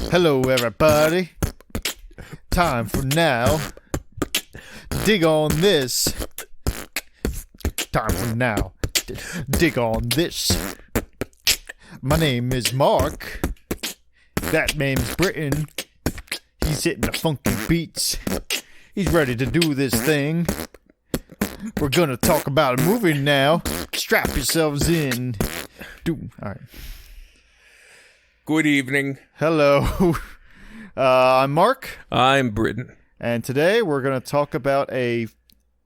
Hello, everybody. Time for now. Dig on this. Time for now. Dig on this. My name is Mark. That name's Britton. He's hitting the funky beats. He's ready to do this thing. We're gonna talk about a movie now. Strap yourselves in. All right. Good evening. Hello. I'm Mark. I'm Britton. And today we're going to talk about an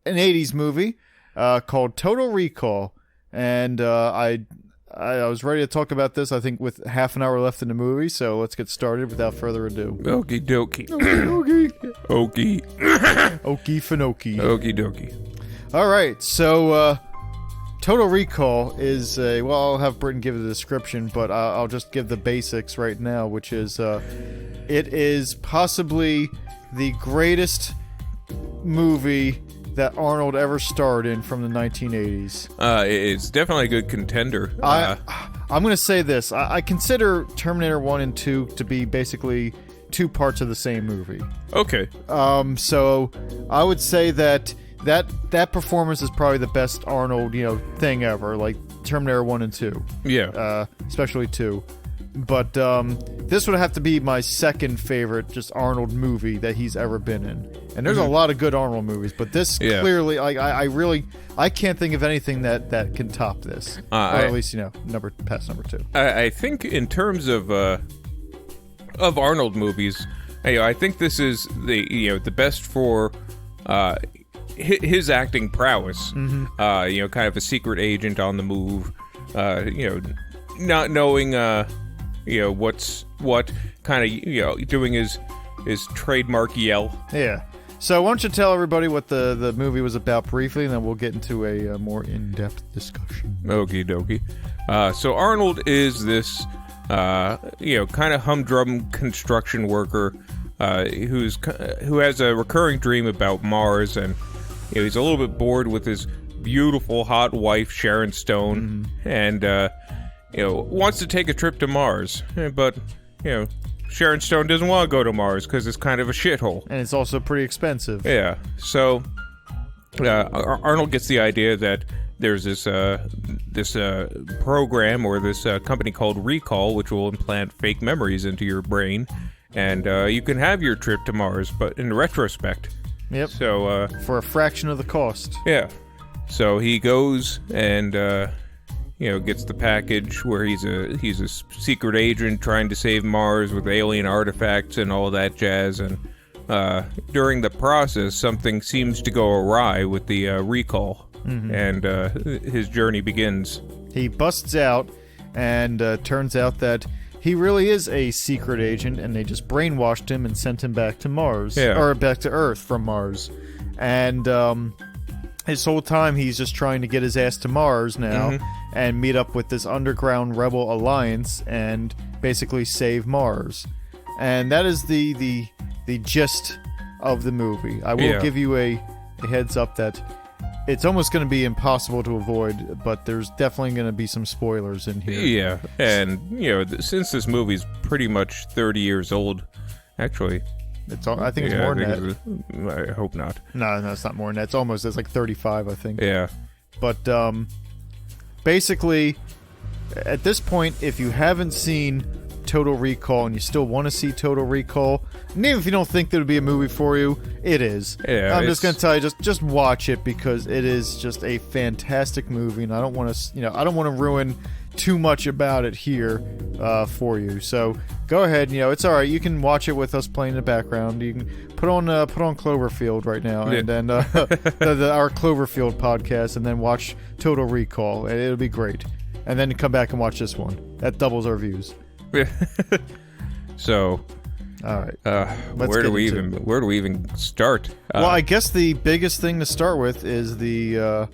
80s movie called Total Recall. And I was ready to talk about this, I think, with half an hour left in the movie. So let's get started without further ado. Okie dokie. Okie. Okie. Okie finokie. Okie dokie. All right. So Total Recall is I'll have Britton give the description, but I'll just give the basics right now, which is it is possibly the greatest movie that Arnold ever starred in from the 1980s. It's definitely a good contender. I'm going to say this. I consider Terminator 1 and 2 to be basically two parts of the same movie. Okay. So I would say that performance is probably the best Arnold, thing ever, like Terminator 1 and 2. Yeah. Especially 2. But this would have to be my second favorite just Arnold movie that he's ever been in. And there's a lot of good Arnold movies, but this clearly, I can't think of anything that can top this. Or at least, past number 2. I think in terms of Arnold movies, I think this is the best for his acting prowess. Mm-hmm. Kind of a secret agent on the move. Not knowing what's what, kind of doing his trademark yell. Yeah. So why don't you tell everybody what the movie was about briefly, and then we'll get into a more in-depth discussion. Okie dokie. So Arnold is this kind of humdrum construction worker who has a recurring dream about Mars, and he's a little bit bored with his beautiful hot wife Sharon Stone, and wants to take a trip to Mars, but Sharon Stone doesn't want to go to Mars because it's kind of a shithole, and it's also pretty expensive. Yeah, so Arnold gets the idea that there's this program or this company called Recall, which will implant fake memories into your brain, and you can have your trip to Mars, but in retrospect. Yep. So for a fraction of the cost. Yeah. So he goes and gets the package where he's a secret agent trying to save Mars with alien artifacts and all that jazz. And during the process, something seems to go awry with the recall, and his journey begins. He busts out, and turns out that he really is a secret agent, and they just brainwashed him and sent him back to Mars. Yeah. Or back to Earth from Mars. And his whole time he's just trying to get his ass to Mars now and meet up with this underground rebel alliance and basically save Mars. And that is the gist of the movie. I will give you a heads up that it's almost going to be impossible to avoid, but there's definitely going to be some spoilers in here. Yeah, and, since this movie's pretty much 30 years old, actually... I think it's more than that. I hope not. No, it's not more than that. It's like 35, I think. Yeah. But, basically, at this point, if you haven't seen Total Recall and you still want to see Total Recall, and even if you don't think there would be a movie for you, it is. Yeah, I'm just going to tell you, just watch it, because it is just a fantastic movie, and I don't want to ruin too much about it here for you. So go ahead, it's all right. You can watch it with us playing in the background. You can put on Cloverfield right now, and then our Cloverfield podcast, and then watch Total Recall, and it'll be great. And then come back and watch this one. That doubles our views. So, all right. Where do we even start? Well, I guess the biggest thing to start with is the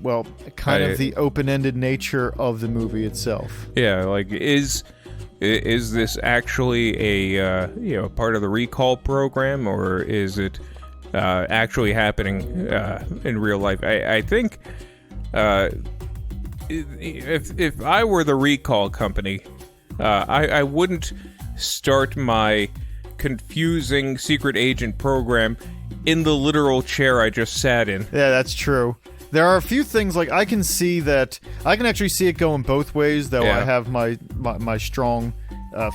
the open-ended nature of the movie itself. Yeah, like is this actually a part of the recall program, or is it actually happening in real life? I think if I were the recall company, I wouldn't start my confusing secret agent program in the literal chair I just sat in. Yeah, that's true. There are a few things, like, I can actually see it going both ways, though. Yeah. I have my strong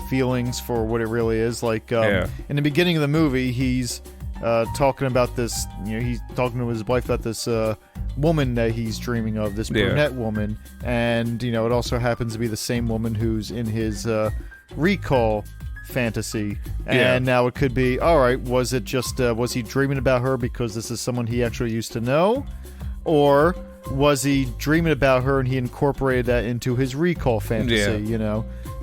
feelings for what it really is. Like, in the beginning of the movie, he's talking about this, he's talking to his wife about this woman that he's dreaming of, this brunette woman, and, it also happens to be the same woman who's in his recall fantasy. And now it could be, alright, was it just, was he dreaming about her because this is someone he actually used to know? Or was he dreaming about her and he incorporated that into his recall fantasy,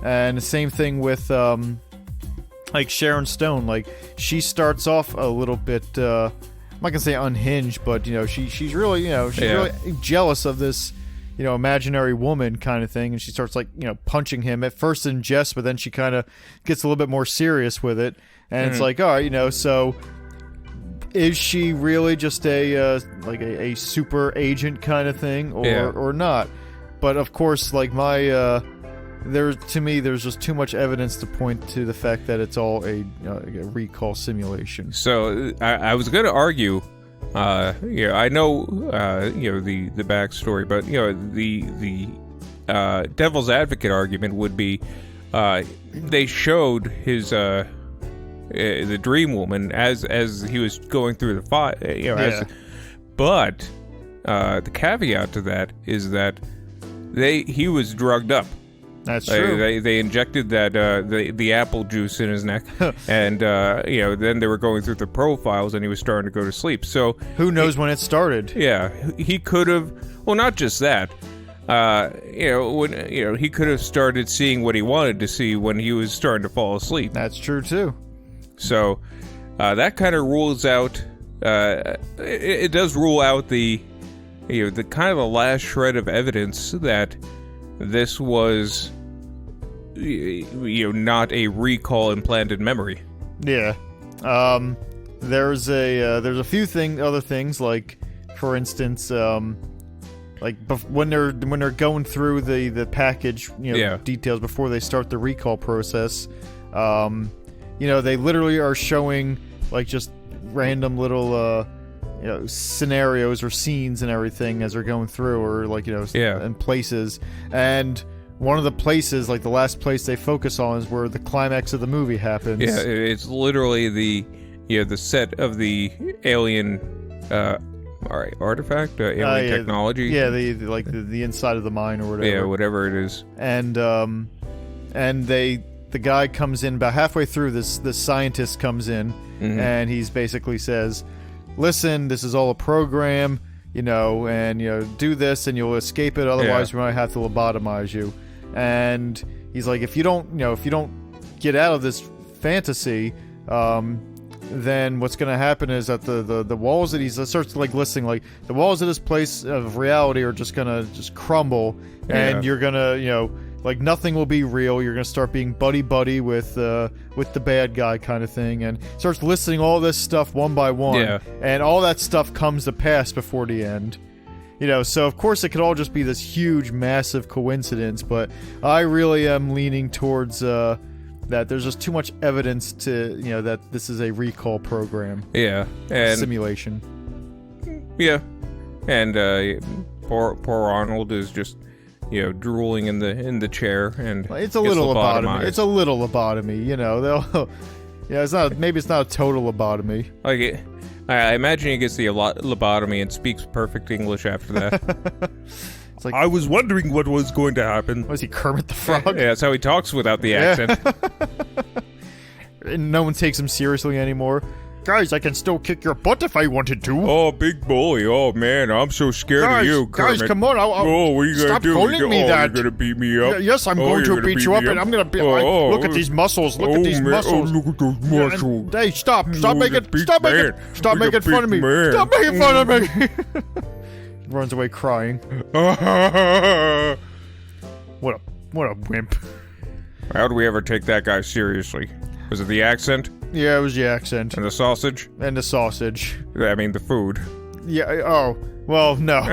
And the same thing with, like, Sharon Stone. Like, she starts off a little bit, I'm not gonna say unhinged, but, she's really, really jealous of this, imaginary woman kind of thing, and she starts, like, punching him, at first in jest, but then she kind of gets a little bit more serious with it, and it's like, alright, so... is she really just a super agent kind of thing, or not? But of course, like, there's just too much evidence to point to the fact that it's all a recall simulation. So I was going to argue, I know the backstory, but the devil's advocate argument would be, they showed his the dream woman as he was going through the fight, but the caveat to that is that he was drugged up. That's true. They injected that the apple juice in his neck, and then they were going through the profiles, and he was starting to go to sleep. So who knows when it started? Yeah, he could have. Well, not just that. He could have started seeing what he wanted to see when he was starting to fall asleep. That's true too. So that kind of rules out. It does rule out the kind of the last shred of evidence that this was not a recall implanted memory. Yeah. There's a few other things, like, for instance, like when they're going through the package, details before they start the recall process. They literally are showing, like, just random little scenarios or scenes and everything as they're going through, or, like, and places. And one of the places, like the last place they focus on, is where the climax of the movie happens. Yeah, it's literally the set of the alien artifact, alien technology. Yeah, the inside of the mine or whatever. Yeah, whatever it is. And the guy comes in about halfway through. This scientist comes in, and he's basically says, "Listen, this is all a program, and do this, and you'll escape it. Otherwise, we might have to lobotomize you." And he's like, "If you don't get out of this fantasy, then what's going to happen is that the walls that he starts, like, listing, like, the walls of this place of reality are just going to just crumble, and you're going to, like, nothing will be real. You're going to start being buddy-buddy with the bad guy kind of thing," and starts listing all this stuff one by one. Yeah. And all that stuff comes to pass before the end. So of course it could all just be this huge, massive coincidence, but I really am leaning towards that there's just too much evidence to, that this is a recall program. Yeah. And simulation. Yeah. And poor Arnold is just drooling in the chair, and it's a little lobotomy. It's a little lobotomy, it's not a total lobotomy. Like, I imagine he gets the lobotomy and speaks perfect English after that. It's like, I was wondering what was going to happen. Was he Kermit the Frog? Yeah, that's how he talks without the accent. And no one takes him seriously anymore. Guys, I can still kick your butt if I wanted to. Oh, big boy. Oh, man, I'm so scared of you, Kermit. Guys, come on. What are you going to do? Stop calling me that. You're going to beat me up? Yes, I'm going to beat you up, and I'm going to beat... look at these muscles. Look at these muscles. Oh, look at those muscles. Hey, stop making fun of me. Stop making fun of me. Runs away crying. What a wimp. How do we ever take that guy seriously? Was it the accent? Yeah, it was the accent. And the sausage? And the sausage. I mean, the food. Yeah, oh. Well, no.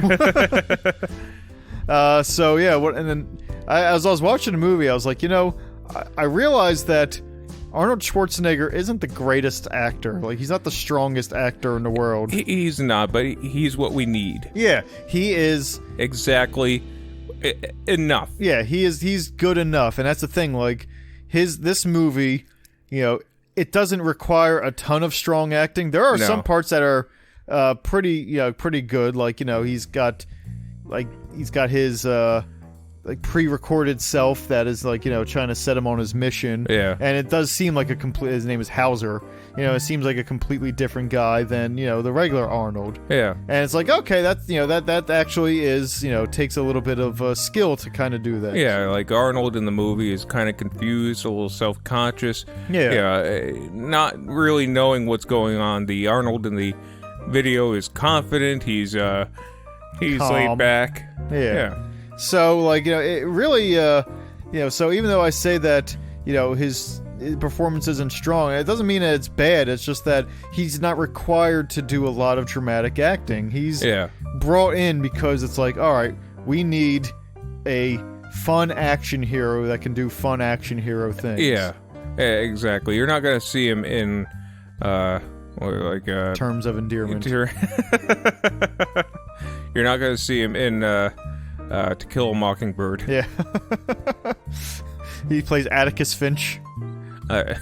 So, yeah, and then as I was watching the movie, I was like, I realized that Arnold Schwarzenegger isn't the greatest actor. Like, he's not the strongest actor in the world. He's not, but he's what we need. Yeah, he is exactly enough. Yeah, he's good enough, and that's the thing. Like, this movie, it doesn't require a ton of strong acting. There are some parts that are pretty good. Like, he's got his pre-recorded self that is trying to set him on his mission. Yeah. And it does seem like his name is Hauser. It seems like a completely different guy than, the regular Arnold. Yeah. And it's like, okay, that's, that actually is, takes a little bit of skill to kind of do that. Yeah, like Arnold in the movie is kind of confused, a little self-conscious. Yeah. Not really knowing what's going on. The Arnold in the video is confident. He's laid back. Yeah. So, it really, so even though I say that, his performance isn't strong, it doesn't mean that it's bad. It's just that he's not required to do a lot of dramatic acting. He's brought in because it's like, all right, we need a fun action hero that can do fun action hero things. Yeah, exactly. You're not going to see him in, Terms of Endearment. You're not going to see him in, To Kill a Mockingbird. Yeah. He plays Atticus Finch. I'd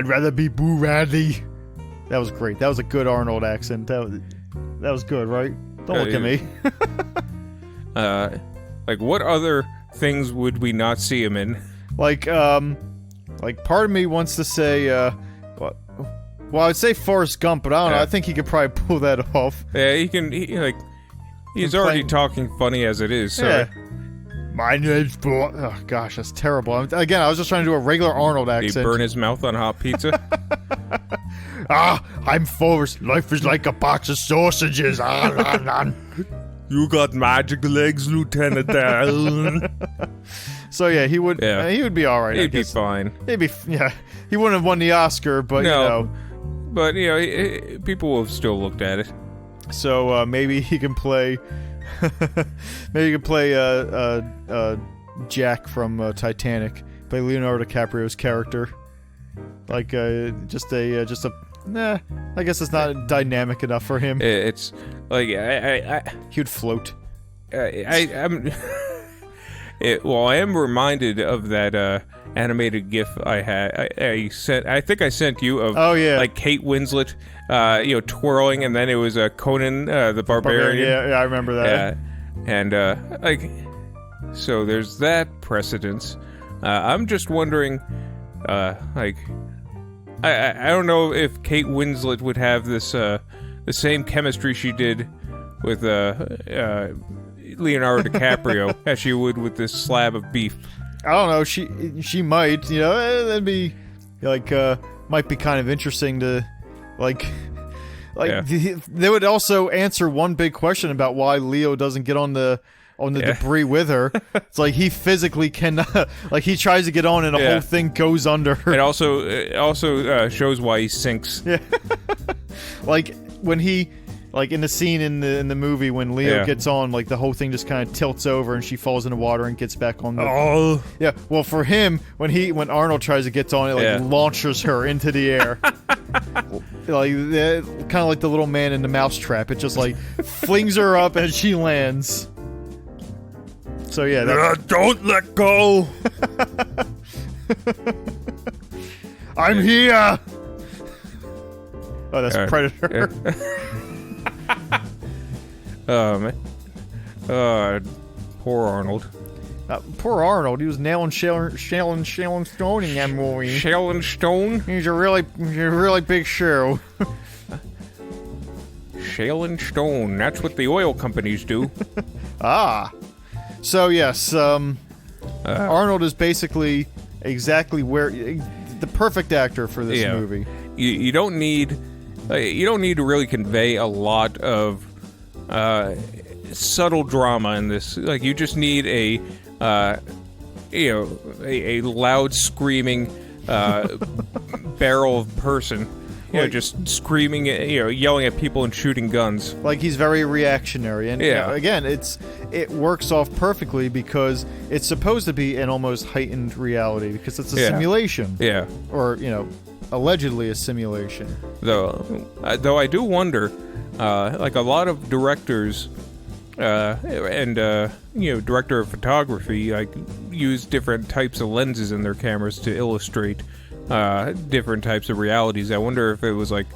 rather be Boo Radley. That was great. That was a good Arnold accent. That was good, right? Don't look at me. What other things would we not see him in? Part of me wants to say, well, I'd say Forrest Gump, but I don't know. I think he could probably pull that off. Yeah, he's already talking funny as it is, so... Yeah. My name's Bo... Oh, gosh, that's terrible. Again, I was just trying to do a regular Arnold accent. Did he burn his mouth on hot pizza? I'm Forrest. Life is like a box of sausages. You got magic legs, Lieutenant Dan. So, yeah, he would be alright. He'd be fine. He wouldn't have won the Oscar, but, But, people will have still looked at it. So, maybe he can play... Jack from Titanic. Play Leonardo DiCaprio's character. I guess it's not dynamic enough for him. It's like he would float. I am reminded of that animated GIF I had. I think I sent you of. Oh yeah. Like Kate Winslet, twirling, and then it was Conan the Barbarian. Yeah, I remember that. And so there's that precedence. I'm just wondering, I don't know if Kate Winslet would have this the same chemistry she did with Leonardo DiCaprio as she would with this slab of beef. I don't know. She might. That'd be might be kind of interesting to They would also answer one big question about why Leo doesn't get on the debris with her. It's like he physically cannot. He tries to get on and the whole thing goes under her. It also shows why he sinks. Yeah. When he. In the scene in the movie when Leo gets on, the whole thing just kind of tilts over and she falls in the water and gets back on the... Oh! Yeah, well, for him, when Arnold tries to get on it, launches her into the air. Kind of like the little man in the mousetrap. It just, flings her up and she lands. So, yeah, that's... Don't let go! I'm here! Oh, that's Predator. Oh, man. Poor Arnold. Poor Arnold. He was nailing Shell and Stone in that movie. Shell and Stone? He's a really big show. Shale and Stone. That's what the oil companies do. So, yes. Arnold is basically exactly the perfect actor for this movie. You don't need to really convey a lot of subtle drama in this. You just need a loud screaming barrel of person just screaming, yelling at people and shooting guns. Like he's very reactionary, and again, it works off perfectly because it's supposed to be an almost heightened reality because it's a simulation. Yeah. Or allegedly a simulation. Though I do wonder, like a lot of directors, and director of photography, like use different types of lenses in their cameras to illustrate different types of realities. I wonder if it was like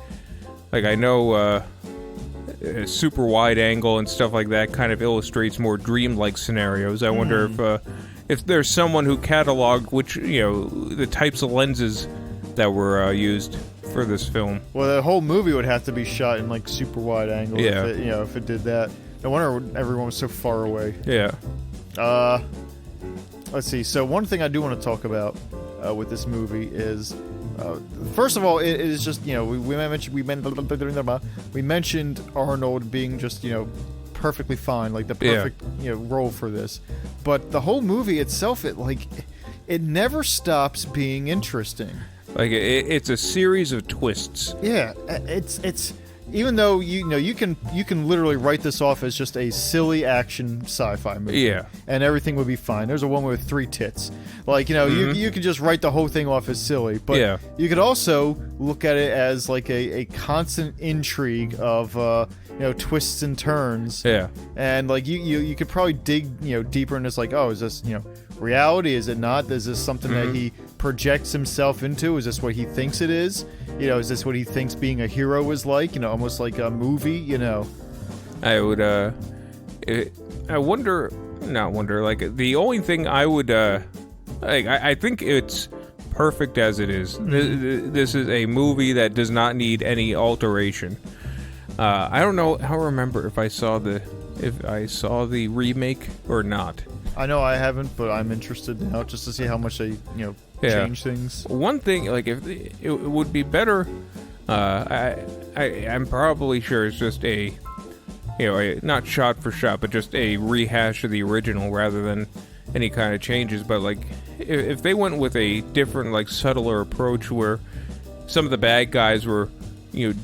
I know super wide angle and stuff like that kind of illustrates more dreamlike scenarios. I wonder if there's someone who cataloged which the types of lenses that were used for this film. Well, the whole movie would have to be shot in like super wide angle. Yeah. If it did that. No wonder everyone was so far away. Yeah. Let's see. So one thing I do want to talk about with this movie is, first of all, it is just we mentioned Arnold being just perfectly fine, like the perfect role for this, but the whole movie itself, it never stops being interesting. Like it's a series of twists. Yeah, it's even though you can literally write this off as just a silly action sci-fi movie. Yeah. And everything would be fine. There's a woman with 3 tits. Like, you could just write the whole thing off as silly. But you could also look at it as like a constant intrigue of twists and turns. Yeah. And like you could probably dig deeper in this, like, oh, is this reality? Is it not? Is this something that he projects himself into? Is this what he thinks it is? Is this what he thinks being a hero is like? Almost like a movie, I would, like, the only thing I would, I think it's perfect as it is. This is a movie that does not need any alteration. I don't know, I don't remember if I saw the remake or not. I know I haven't, but I'm interested now just to see how much they, change things. One thing, like, if it would be better, I'm probably sure it's just a not shot for shot, but just a rehash of the original rather than any kind of changes. But like, if they went with a different, like, subtler approach where some of the bad guys were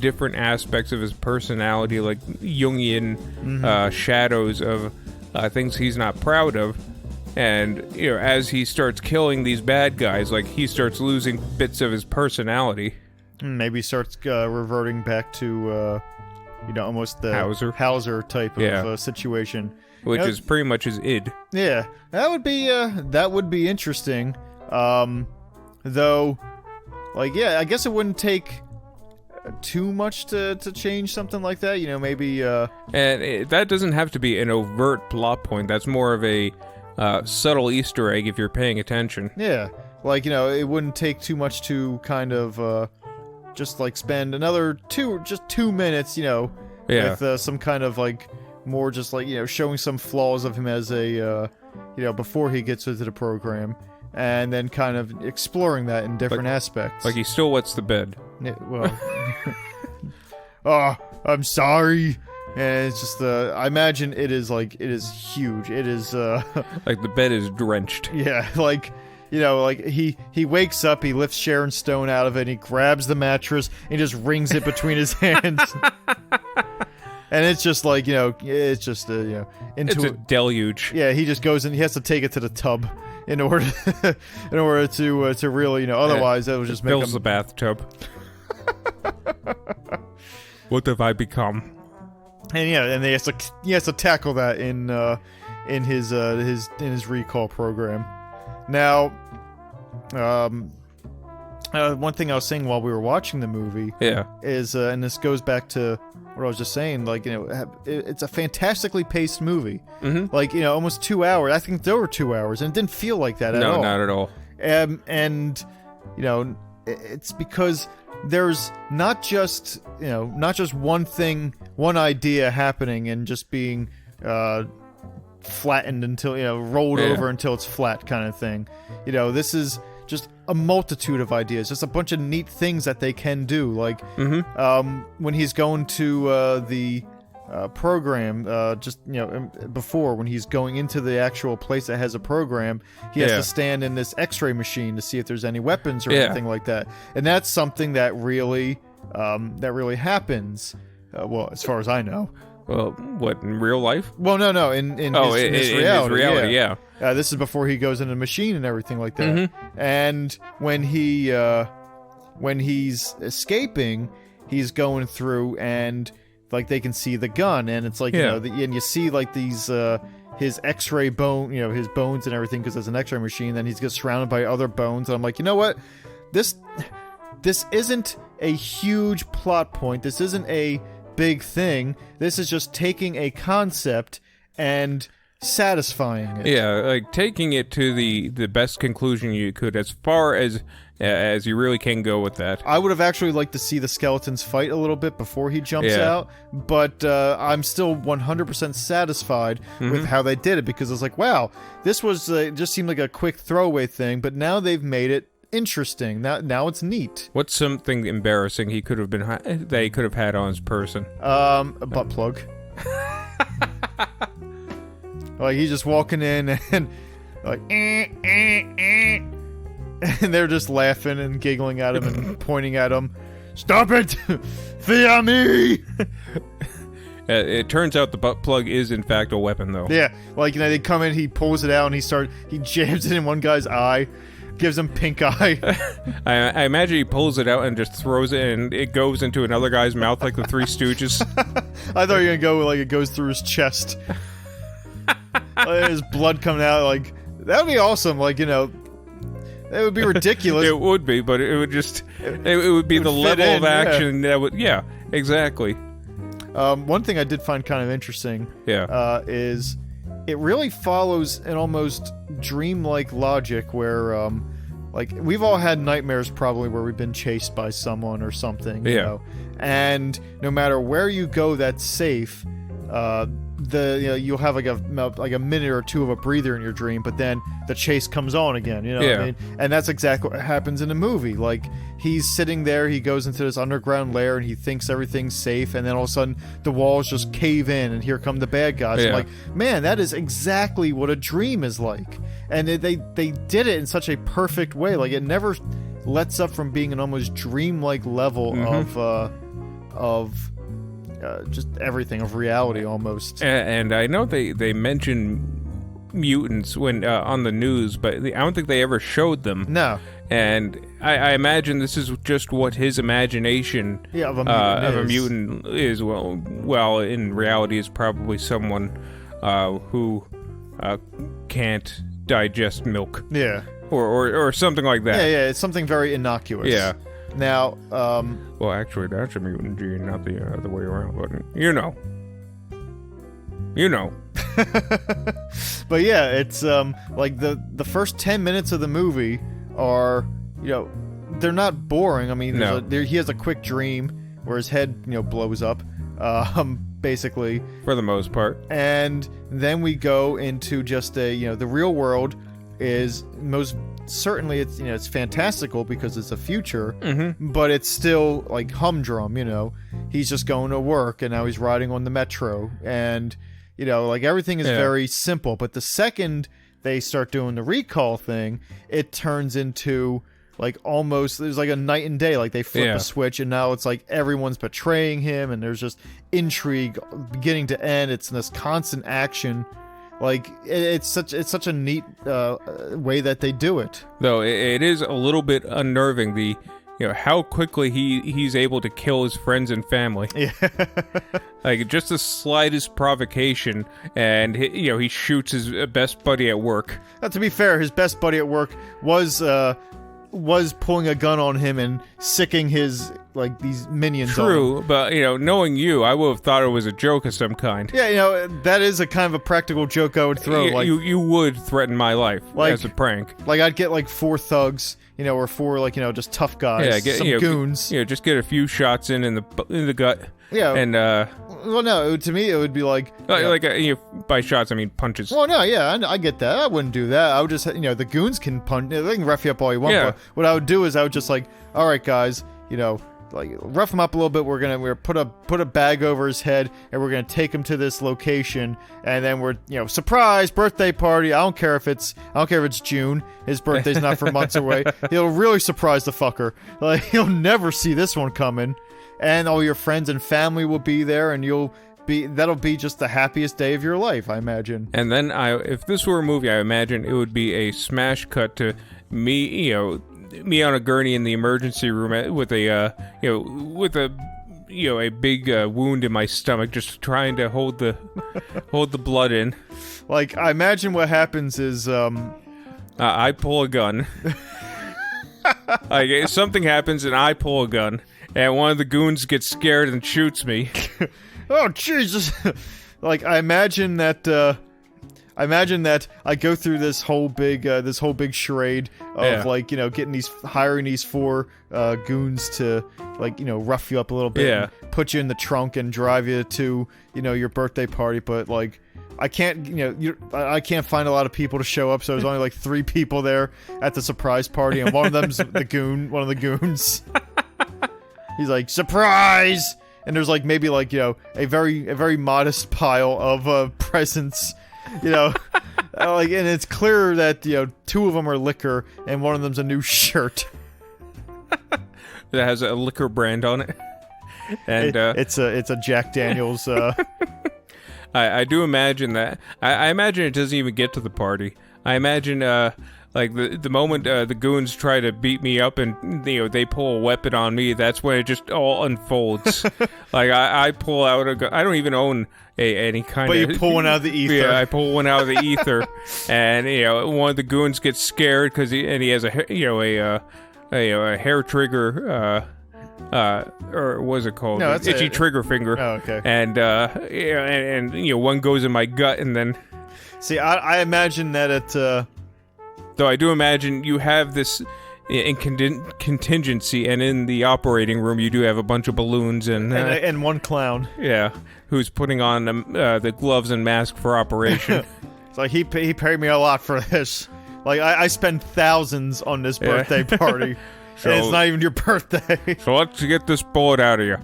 different aspects of his personality, like Jungian shadows of things he's not proud of, and as he starts killing these bad guys, like, he starts losing bits of his personality. Maybe starts reverting back to almost the Hauser type of situation, which is pretty much his id. Yeah, that would be interesting. Though, like, I guess it wouldn't take too much to change something like that. Maybe. And that doesn't have to be an overt plot point. That's more of a subtle Easter egg if you're paying attention. Yeah, like, it wouldn't take too much to kind of just like spend another 2 minutes, with some kind of, like, more just like showing some flaws of him as a before he gets into the program, and then kind of exploring that in different aspects. Like, he still wets the bed. Yeah, well, oh, I'm sorry. And it's just I imagine it is huge. It is like the bed is drenched. Yeah, like, like he wakes up, he lifts Sharon Stone out of it, and he grabs the mattress and he just wrings it between his hands. And it's just like, it's just into it's a deluge. Yeah, he just goes and he has to take it to the tub in order to really, otherwise that would just make fills the bathtub. What have I become? And and he has to tackle that in his recall program. Now, one thing I was saying while we were watching the movie, is and this goes back to what I was just saying, like, it's a fantastically paced movie. Like, almost 2 hours. I think there were 2 hours, and it didn't feel like that at all. No, not at all. And it's because there's not just one thing, one idea happening and just being flattened until rolled over until it's flat, kind of thing. This is just a multitude of ideas, just a bunch of neat things that they can do. Like when he's going to the program, before, when he's going into the actual place that has a program, he has to stand in this X-ray machine to see if there's any weapons or anything like that. And that's something that really that really happens. Well, as far as I know. Well, what, in real life? Well, no, in his reality. His reality, yeah. This is before he goes into the machine and everything like that. And when he's escaping, he's going through and like they can see the gun, and it's like and you see like these his X-ray bone, his bones and everything because there's an X-ray machine. Then he's gets surrounded by other bones, and I'm like, you know what, this isn't a huge plot point. This isn't a big thing. This is just taking a concept and satisfying it. Yeah, like taking it to the best conclusion you could, as far as you really can go with that. I would have actually liked to see the skeletons fight a little bit before he jumps out, but I'm still 100% satisfied with how they did it, because it's like, wow, this was just seemed like a quick throwaway thing, but now they've made it interesting. Now it's neat. What's something embarrassing that he could have had on his person? A butt plug. Like he's just walking in and like and they're just laughing and giggling at him and pointing at him. Stop it! Fear me! It turns out the butt plug is in fact a weapon, though. Yeah, like they come in, he pulls it out and he jams it in one guy's eye. Gives him pink eye. I imagine he pulls it out and just throws it, and it goes into another guy's mouth like the Three Stooges. I thought you were gonna go like it goes through his chest. Like, his blood coming out. Like that would be awesome. Like that would be ridiculous. It would be, but it would just it would be the level of action that would. Yeah, exactly. One thing I did find kind of interesting. Is it really follows an almost dreamlike logic where, like, we've all had nightmares probably where we've been chased by someone or something, you know? And no matter where you go that's safe, you'll have like a minute or two of a breather in your dream, but then the chase comes on again, what I mean? And that's exactly what happens in the movie. Like, he's sitting there, he goes into this underground lair and he thinks everything's safe, and then all of a sudden the walls just cave in and here come the bad guys. I'm like, man, that is exactly what a dream is like. And they did it in such a perfect way. Like, it never lets up from being an almost dreamlike level of just everything, of reality almost. And I know they mention mutants when on the news, but I don't think they ever showed them. No. And I imagine this is just what his imagination of a mutant is. Well, in reality, is probably someone who can't digest milk. Yeah. Or something like that. Yeah, it's something very innocuous. Yeah. Now, well, actually, that's a mutant gene, not the other way around, but you know. But yeah, it's like the first 10 minutes of the movie are, they're not boring. I mean, he has a quick dream where his head, blows up, basically. For the most part. And then we go into just the real world is most certainly it's fantastical because it's a future, but it's still like humdrum. He's just going to work and now he's riding on the metro, and like everything is very simple. But the second they start doing the recall thing, it turns into like almost there's like a night and day. Like they flip a switch and now it's like everyone's betraying him, and there's just intrigue beginning to end. It's this constant action. Like, it's such a neat way that they do it. Though it is a little bit unnerving, how quickly he's able to kill his friends and family. Yeah. Like, just the slightest provocation, and he shoots his best buddy at work. Now, to be fair, his best buddy at work was pulling a gun on him and sicking his, like, these minions on him. True, but, knowing you, I would have thought it was a joke of some kind. Yeah, that is a kind of a practical joke I would throw. You would threaten my life as a prank. Like, I'd get, like, 4 thugs, or 4, like, just tough guys, some goons. Just get a few shots in the gut. Yeah. And, well, no, to me, it would be like... by shots, I mean punches. Well, no, yeah, I get that. I wouldn't do that. I would just, the goons can punch. They can rough you up all you want, but what I would do is I would just like, all right, guys, like rough him up a little bit. We're gonna put a bag over his head, and we're gonna take him to this location, and then we're surprise birthday party. I don't care if it's June. His birthday's not for months away. He'll really surprise the fucker. Like he'll never see this one coming, and all your friends and family will be there, and that'll be just the happiest day of your life, I imagine. And then if this were a movie, I imagine it would be a smash cut to me, me on a gurney in the emergency room with a big wound in my stomach, just trying to hold the blood in. Like, I imagine what happens is I pull a gun. Like something happens and I pull a gun, and one of the goons gets scared and shoots me. Oh Jesus! Like I imagine that I go through this whole big charade of hiring these 4 goons to rough you up a little bit, and put you in the trunk and drive you to your birthday party. But like I can't I can't find a lot of people to show up, so there's only like 3 people there at the surprise party, and one of them's one of the goons. He's like, surprise! And there's like maybe a very modest pile of presents, and it's clear that 2 of them are liquor and one of them's a new shirt that has a liquor brand on it, and it's a Jack Daniels. I do imagine that. I imagine it doesn't even get to the party. I imagine like the moment the goons try to beat me up and they pull a weapon on me, that's when it just all unfolds. Like I pull out a gun. I don't even own any kind but of. But you pull one out of the ether. Yeah, I pull one out of the ether, and one of the goons gets scared because he has a hair trigger. Or what is it called? No, itchy trigger finger. Oh, okay. And one goes in my gut, and then. See, I imagine that it. Though I do imagine you have this in contingency, and in the operating room you do have a bunch of balloons and one clown. Yeah, who's putting on the gloves and mask for operation. It's like he paid me a lot for this. Like I spend thousands on this birthday party, and it's not even your birthday. So let's get this bullet out of you.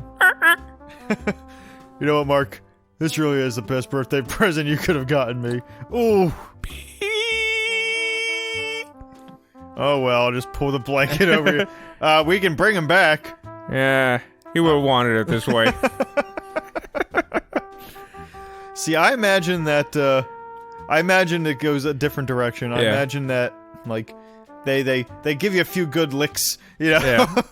You know what, Mark? This really is the best birthday present you could have gotten me. Ooh. Oh well, I'll just pull the blanket over you. We can bring him back. Yeah, he would have wanted it this way. See, I imagine that, it goes a different direction. I imagine that, like, they give you a few good licks, Yeah.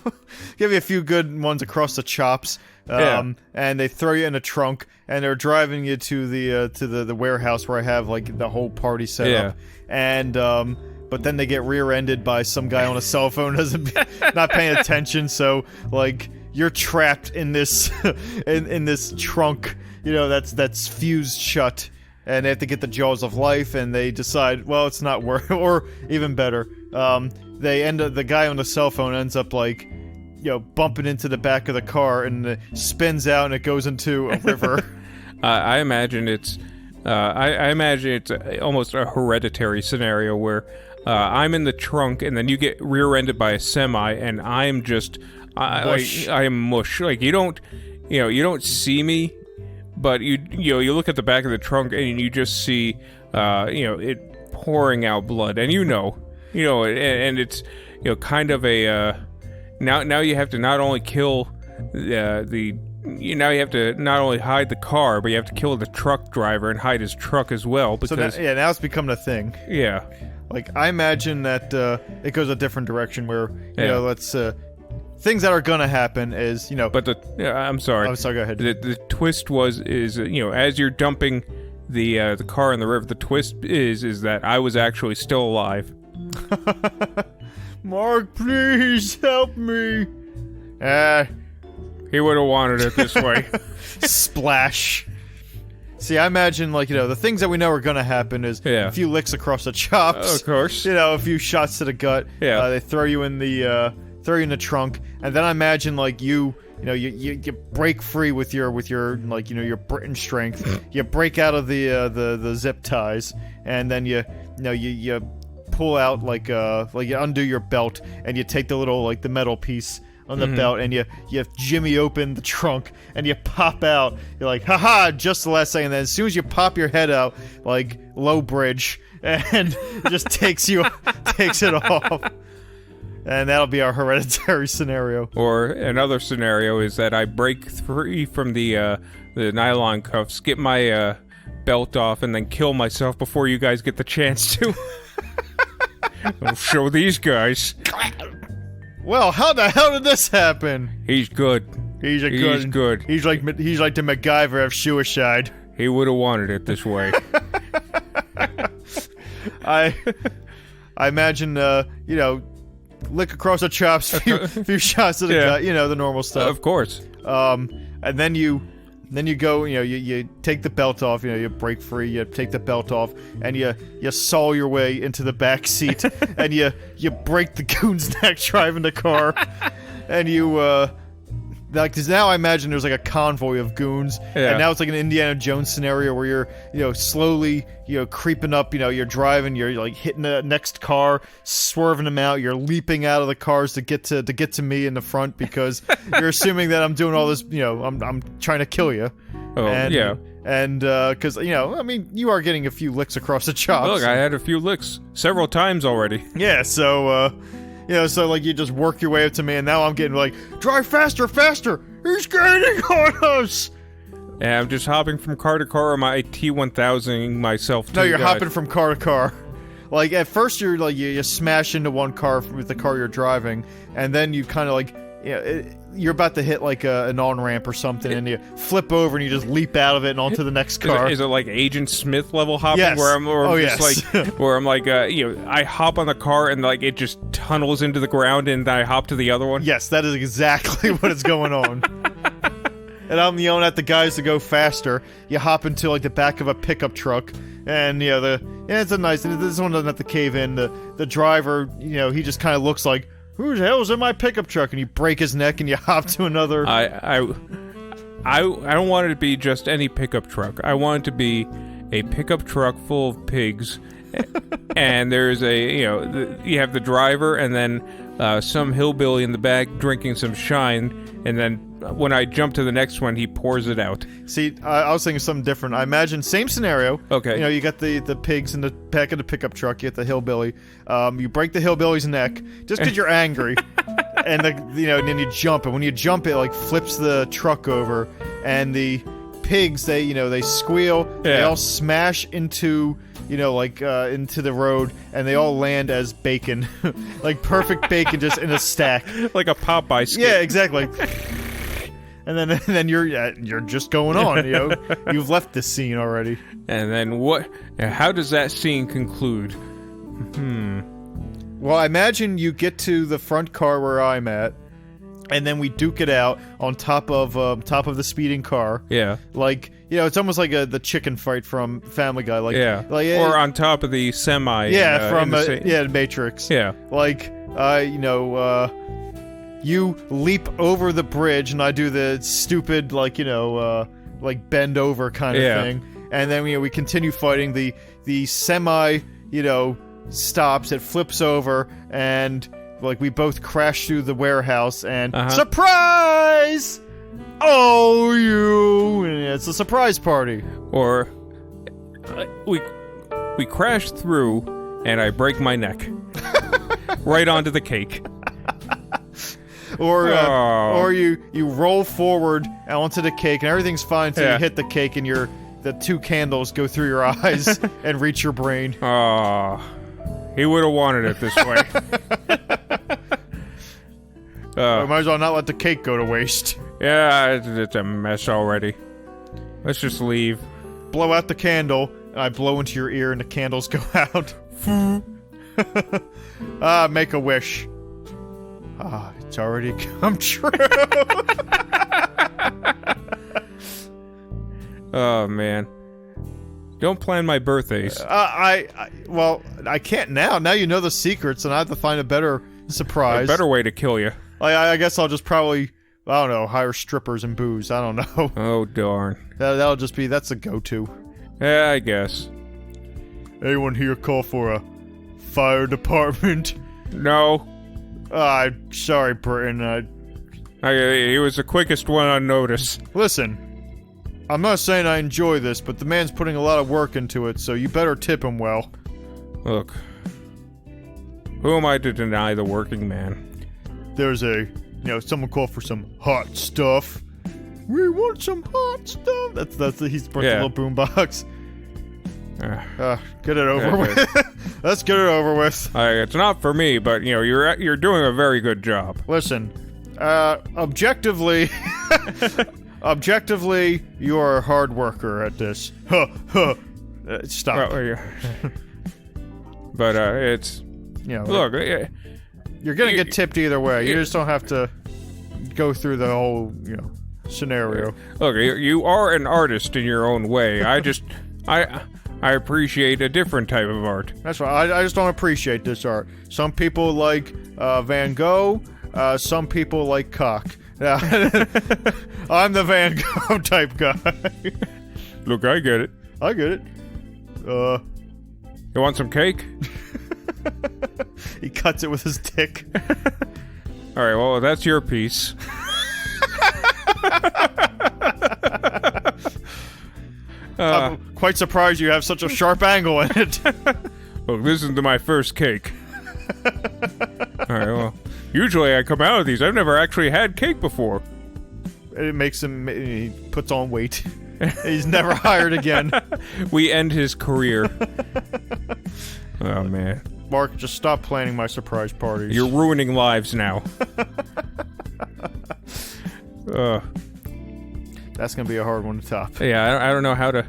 Give you a few good ones across the chops, and they throw you in a trunk, and they're driving you to the warehouse where I have, like, the whole party set up. And, but then they get rear-ended by some guy on a cell phone not paying attention, so like you're trapped in this in this trunk, that's fused shut, and they have to get the jaws of life, and they decide, well, it's not worth. Or even better, the guy on the cell phone ends up like bumping into the back of the car, and it spins out and it goes into a river. I imagine it's almost a hereditary scenario where I'm in the trunk, and then you get rear-ended by a semi, and I'm just, I am mush. Like you don't see me, but you look at the back of the trunk, and you just see, it pouring out blood, and and it's kind of a now you have to not only kill now you have to not only hide the car, but you have to kill the truck driver and hide his truck as well. Because now it's becoming a thing. Yeah. Like, I imagine that it goes a different direction where, things that are gonna happen is, But I'm sorry. I'm sorry, go ahead. The twist is as you're dumping the car in the river, the twist is that I was actually still alive. Mark, please help me. He would have wanted it this way. Splash. See, I imagine, the things that we know are gonna happen is a few licks across the chops. Of course. A few shots to the gut. Yeah. They throw you in the trunk, and then I imagine, you break free with your your Britton strength. You break out of the zip ties, and then you pull out you undo your belt, and you take the little the metal piece on the belt, and you Jimmy open the trunk, and you pop out. You're like, haha, just the last second. Then as soon as you pop your head out, like low bridge, and it just takes it off. And that'll be our hereditary scenario. Or another scenario is that I break free from the nylon cuffs, get my belt off, and then kill myself before you guys get the chance to. I'll show these guys. Well, how the hell did this happen? He's good. He's good. He's like the MacGyver of suicide. He would have wanted it this way. I imagine, lick across the chops, few shots to the gut, the normal stuff. Of course. And then you go, you take the belt off, you break free, you take the belt off, and you saw your way into the back seat, and you break the goon's neck driving the car, and because now I imagine there's like a convoy of goons, and now it's like an Indiana Jones scenario where you're, slowly, creeping up, you're driving, you're like hitting the next car, swerving them out, you're leaping out of the cars to get to me in the front because you're assuming that I'm doing all this, I'm trying to kill you. Oh, yeah. And, because, you are getting a few licks across the chops. Look, I had a few licks several times already. Yeah, so, so like you just work your way up to me, and now I'm getting like, drive faster, faster! He's getting on us! And I'm just hopping from car to car, or my T-1000ing myself to No, you're hopping from car to car. Like, at first you're like, you smash into one car with the car you're driving, and then you kind of like, you're about to hit like an on-ramp or something, and you flip over and you just leap out of it and onto the next car. Is it like Agent Smith level hopping? Yes. Where I'm Yes. where I'm like, I hop on the car and like it just tunnels into the ground and then I hop to the other one? Yes, that is exactly what is going on. And I'm yelling at the guys to go faster. You hop into like the back of a pickup truck, and it's a nice. This one doesn't have to cave in. The driver, he just kind of looks like, who the hell's in my pickup truck? And you break his neck and you hop to another. I don't want it to be just any pickup truck. I want it to be a pickup truck full of pigs, and there's you have the driver, and then some hillbilly in the back drinking some shine, and then when I jump to the next one, he pours it out. See, I was thinking something different. I imagine same scenario. Okay. You got the pigs in the back of the pickup truck. You get the hillbilly. You break the hillbilly's neck just because you're angry, and and then you jump. And when you jump, it like flips the truck over, and the pigs they squeal. Yeah. They all smash into into the road, and they all land as bacon, like perfect bacon, just in a stack, like a Popeye skit. Yeah, exactly. And then you're just going on, You've left this scene already. And then what? How does that scene conclude? Well, I imagine you get to the front car where I'm at, and then we duke it out on top of the speeding car. Yeah. Like, it's almost like the chicken fight from Family Guy. Like, yeah. Or on top of the semi. Yeah, from the Matrix. Yeah. Like, you leap over the bridge, and I do the stupid, like bend over kind of thing. And then, we continue fighting. The semi, stops, it flips over, and, like, we both crash through the warehouse, and surprise! Oh, you! And it's a surprise party. Or, we crash through, and I break my neck. Right onto the cake. Or you roll forward onto the cake and everything's fine until you hit the cake and the two candles go through your eyes and reach your brain. Oh, he would have wanted it this way. I might as well not let the cake go to waste. Yeah, it's a mess already. Let's just leave. Blow out the candle, and I blow into your ear and the candles go out. Make a wish. It's already come true. Oh, man. Don't plan my birthdays. Well, I can't now. Now you know the secrets, and I have to find a better surprise. A better way to kill you. I guess I'll just probably, I don't know, hire strippers and booze. I don't know. Oh, darn. That'll just be, that's a go-to. Yeah, I guess. Anyone here call for a fire department? No. I'm sorry, Britton. He was the quickest one on notice. Listen, I'm not saying I enjoy this, but the man's putting a lot of work into it, so you better tip him well. Look, who am I to deny the working man? There's someone called for some hot stuff. We want some hot stuff. He's brought the little boombox. Get it over with. Let's get it over with. It's not for me, but you're doing a very good job. Listen, objectively, you are a hard worker at this. Stop. But it's look. You're gonna get tipped either way. You just don't have to go through the whole scenario. Look, you are an artist in your own way. I appreciate a different type of art. That's right. I just don't appreciate this art. Some people like Van Gogh. Some people like cock. I'm the Van Gogh type guy. Look, I get it. I get it. You want some cake? He cuts it with his dick. All right, well, that's your piece. I'm quite surprised you have such a sharp angle in it. Look, this isn't my first cake. All right, well, usually I come out of these. I've never actually had cake before. It makes him... He puts on weight. He's never hired again. We end his career. Oh, man. Mark, just stop planning my surprise parties. You're ruining lives now. That's gonna be a hard one to top. Yeah, I don't know how to...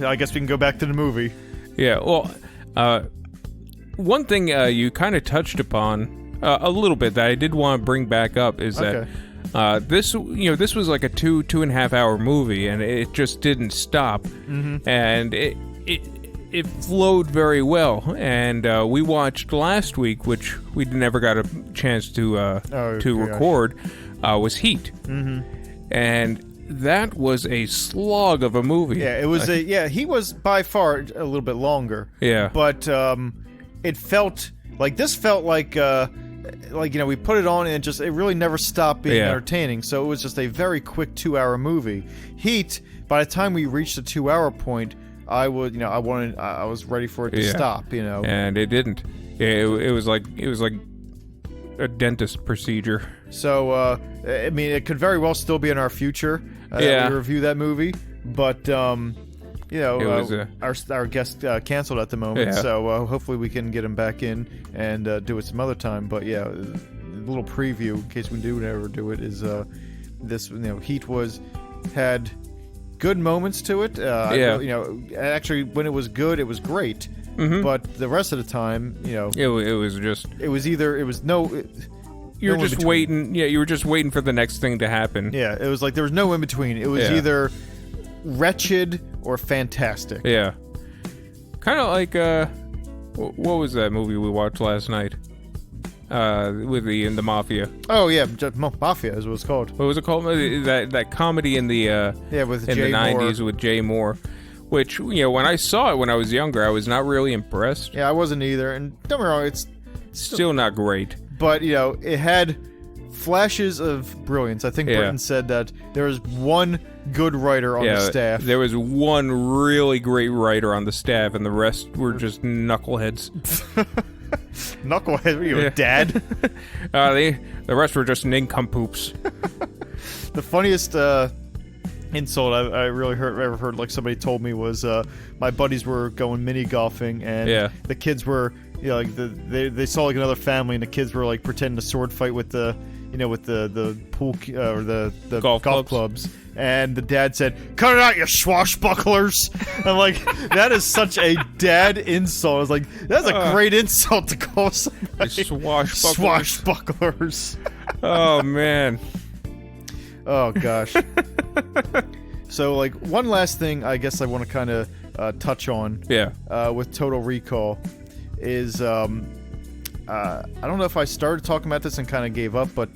I guess we can go back to the movie. Yeah, well, one thing you kind of touched upon a little bit that I did want to bring back up is that this was like a 2.5 hour movie, and it just didn't stop, and it flowed very well. And we watched last week, which we never got a chance to record, was Heat, and that was a slog of a movie. Yeah, it was he was by far a little bit longer. Yeah, but it felt like we put it on and it really never stopped being entertaining. So it was just a very quick 2-hour movie. Heat, by the time we reached the 2-hour point, I was ready for it to stop. And it didn't. It was like a dentist procedure. So I mean, it could very well still be in our future. We review that movie, but our guest canceled at the moment, so hopefully we can get him back in and do it some other time. But yeah, a little preview in case we do never do it is this. Heat had good moments to it. Actually, when it was good, it was great. But the rest of the time, it was just. It was either it was no. You were just waiting. Yeah, you were just waiting for the next thing to happen. Yeah, it was like there was no in between. It was either wretched or fantastic. Yeah, kind of like what was that movie we watched last night? With the Mafia. Oh yeah, Mafia is what it's called. What was it called? That comedy in the with in Jay the Moore. 90s with Jay Moore. Which when I saw it when I was younger, I was not really impressed. Yeah, I wasn't either. And don't get me wrong, it's still not great. But it had flashes of brilliance. I think Britton said that there was one good writer on the staff. There was one really great writer on the staff, and the rest were just knuckleheads. Knucklehead? Were you a dad? The rest were just nincompoops. The funniest insult I really ever heard, like somebody told me, was my buddies were going mini golfing, and the kids were they saw like another family, and the kids were like pretending to sword fight with the pool or the golf clubs. And the dad said, "Cut it out, you swashbucklers!" I'm like, that is such a dad insult. I was like, that's a great insult to call somebody. Swashbucklers. Oh man. Oh gosh. So like one last thing I guess I want to kind of touch on. With Total Recall is I don't know if I started talking about this and kind of gave up, but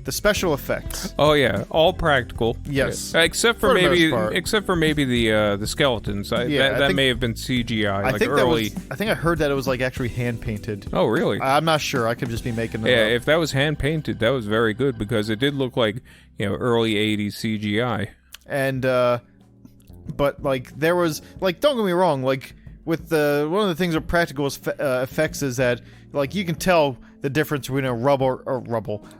the special effects. Oh yeah, all practical. Yes, except for the maybe most the skeletons. I That think- may have been CGI. I like think early. I think I heard that it was like actually hand painted. Oh really? I'm not sure. I could just be making it Yeah, up. if that was hand painted, that was very good because it did look like early '80s CGI. And but like there was like, don't get me wrong, like with one of the things with practical effects is that like you can tell the difference between a rubber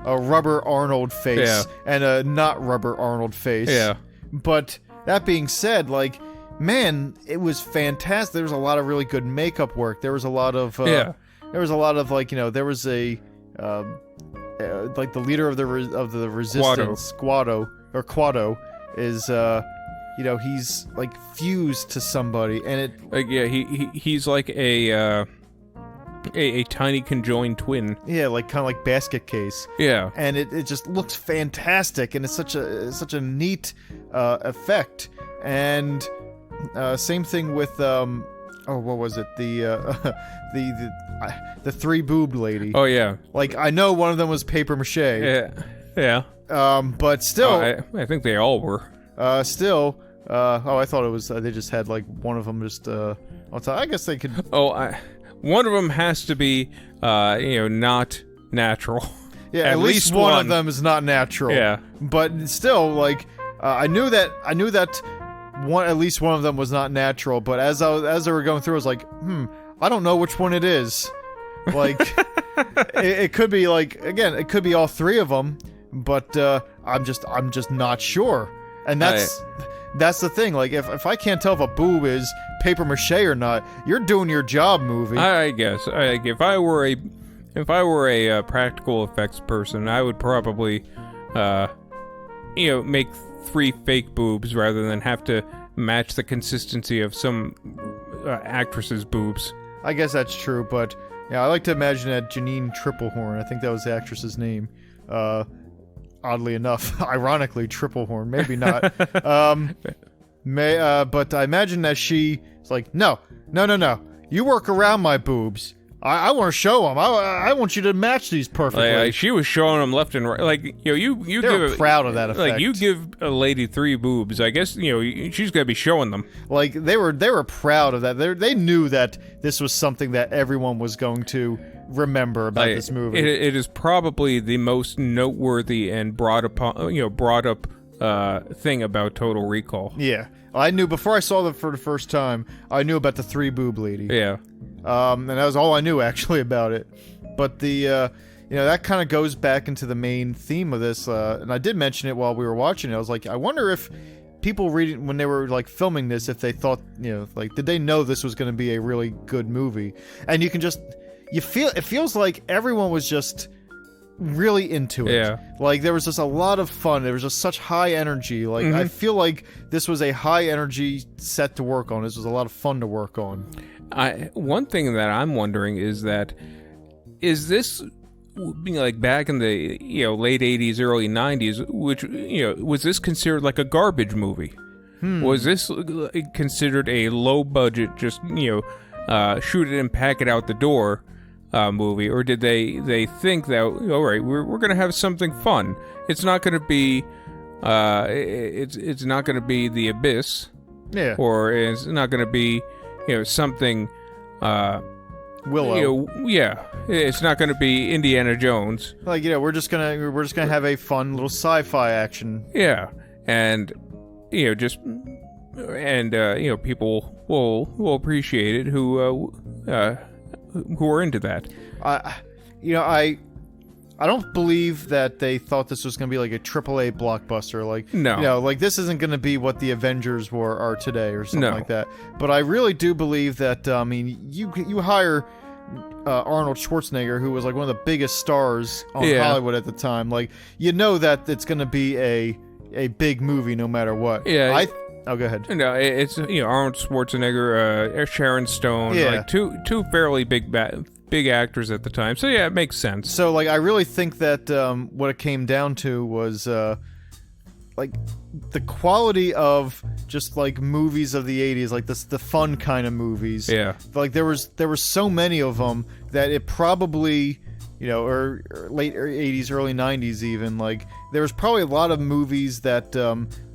Arnold face and a not rubber Arnold face. Yeah. But that being said, like, man, it was fantastic. There was a lot of really good makeup work. There was a lot of there was a lot of like, there was a like the leader of the resistance, Quado is he's like fused to somebody, and it Like he's like a tiny conjoined twin. like kind of like basket case. Yeah. And it just looks fantastic, and it's such a neat effect. And same thing with what was it, the three boobed lady. Oh yeah. Like, I know one of them was paper mache. Yeah. But still, I think they all were. I thought it was they just had like one of them just on top. I guess they could. One of them has to be not natural. Yeah, at least one of them is not natural. Yeah. But still, like, I knew that at least one of them was not natural. But as they were going through, I was like, I don't know which one it is. Like, it could be like, again, it could be all three of them. But I'm just not sure. And that's the thing. Like, if I can't tell if a boob is paper mache or not, you're doing your job, movie. I guess. If I were a practical effects person, I would probably, make 3 fake boobs rather than have to match the consistency of some actress's boobs. I guess that's true, but yeah, I like to imagine that Janine Triplehorn. I think that was the actress's name. Oddly enough, ironically, Triplehorn. Maybe not. But I imagine that she's like, no. You work around my boobs. I want to show them. I want you to match these perfectly. Like, she was showing them left and right. Like, you They're proud of that effect. Like, you give a lady 3 boobs, I guess, she's gonna be showing them. Like, they were proud of that. They knew that this was something that everyone was going to remember about this movie. It is probably the most noteworthy and brought up thing about Total Recall. Yeah, I knew before I saw them for the first time. I knew about the 3 boob lady. Yeah, and that was all I knew actually about it. But the that kind of goes back into the main theme of this. And I did mention it while we were watching it. I was like, I wonder if people reading when they were like filming this, if they thought, like, did they know this was going to be a really good movie? And you can just. It feels like everyone was just really into it. Yeah. Like, there was just a lot of fun. There was just such high energy. Like, I feel like this was a high energy set to work on. This was a lot of fun to work on. One thing that I'm wondering is this like back in the late 80s, early 90s, which was this considered like a garbage movie? Was this considered a low budget, just shoot it and pack it out the door movie, or did they think that, all right, we're gonna have something fun? It's not gonna be it's not gonna be The Abyss, or it's not gonna be something Willow. It's not gonna be Indiana Jones. Like, we're just gonna have a fun little sci-fi action. Yeah, and people will appreciate it who are into that. I don't believe that they thought this was going to be like a AAA blockbuster. Like, no, like this isn't going to be what the Avengers are today or something No. like that. But I really do believe that. I mean, you hire Arnold Schwarzenegger, who was like one of the biggest stars on Hollywood at the time. Like, that it's going to be a big movie no matter what. Yeah. Oh, go ahead. No, it's Arnold Schwarzenegger, Sharon Stone, like two fairly big actors at the time. So yeah, it makes sense. So like, I really think that what it came down to was like the quality of just like movies of the 80s, like the fun kind of movies. Yeah. Like there were so many of them that it probably or late 80s, early 90s even, like, there was probably a lot of movies that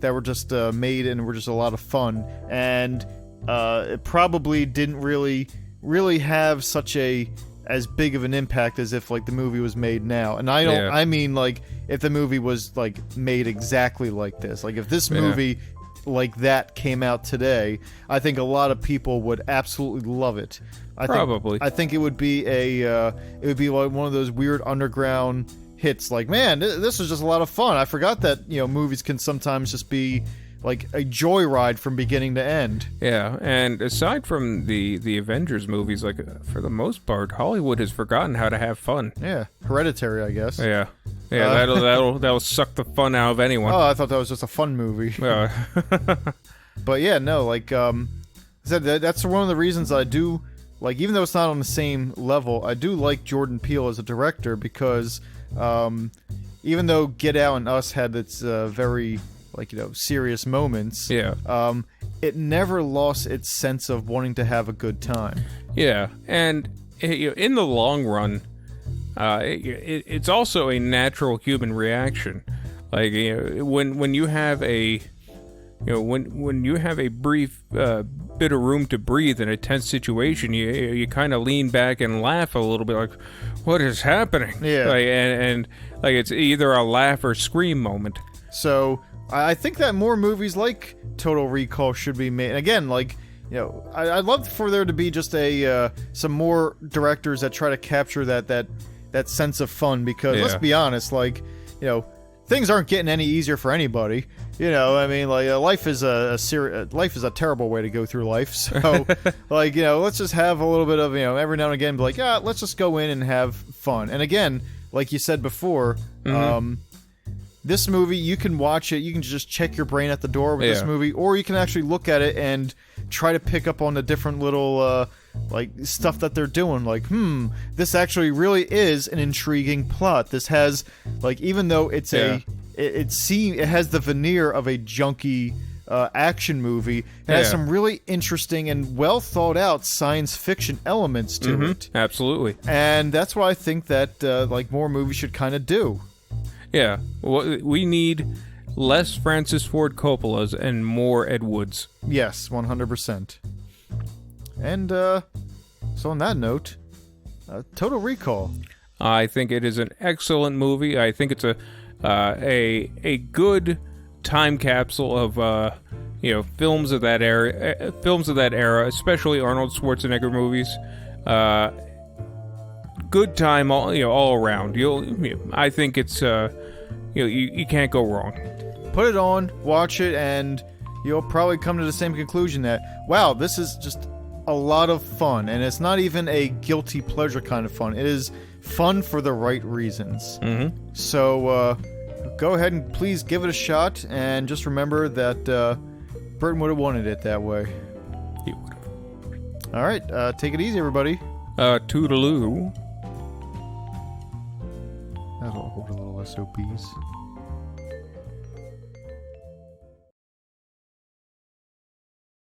were just made and were just a lot of fun, and it probably didn't really have such as big of an impact as if, like, the movie was made now. And I mean, like, if the movie was, like, made exactly like this. Like, if this movie like that came out today, I think a lot of people would absolutely love it. I think it would be like one of those weird underground hits. Like, man, this was just a lot of fun. I forgot that movies can sometimes just be like a joyride from beginning to end. Yeah, and aside from the Avengers movies, like, for the most part, Hollywood has forgotten how to have fun. Yeah, Hereditary, I guess. Yeah, that'll suck the fun out of anyone. Oh, I thought that was just a fun movie. But yeah, no, like I said, that's one of the reasons I do like, even though it's not on the same level, I do like Jordan Peele as a director because even though Get Out and Us had its very serious moments, it never lost its sense of wanting to have a good time. Yeah, and in the long run, it's also a natural human reaction. Like, when you have a when you have a brief bit of room to breathe in a tense situation, you kind of lean back and laugh a little bit, like, what is happening? Yeah, like, and like, it's either a laugh or scream moment. So I think that more movies like Total Recall should be made. And again, like, I'd love for there to be just some more directors that try to capture that sense of fun, because let's be honest, like, things aren't getting any easier for anybody. I mean, like, life is a terrible way to go through life. So, like, let's just have a little bit of, every now and again, be like, let's just go in and have fun. And again, like you said before, this movie, you can watch it, you can just check your brain at the door with this movie, or you can actually look at it and try to pick up on the different little, like, stuff that they're doing. Like, this actually really is an intriguing plot. This has, like, even though it's it has the veneer of a junky action movie, it has some really interesting and well thought out science fiction elements to it. Absolutely. And that's what I think that like, more movies should kind of do. Yeah, we need less Francis Ford Coppolas and more Ed Woods. Yes, 100%. And so on that note, Total Recall. I think it is an excellent movie. I think it's a good time capsule of films of that era, especially Arnold Schwarzenegger movies. Good time all around. I think it's you can't go wrong. Put it on, watch it, and you'll probably come to the same conclusion that, wow, this is just a lot of fun, and it's not even a guilty pleasure kind of fun. It is fun for the right reasons. So go ahead and please give it a shot, and just remember that Britton would have wanted it that way. He would have. All right, take it easy, everybody. Toodaloo. That'll hold a little SOBs.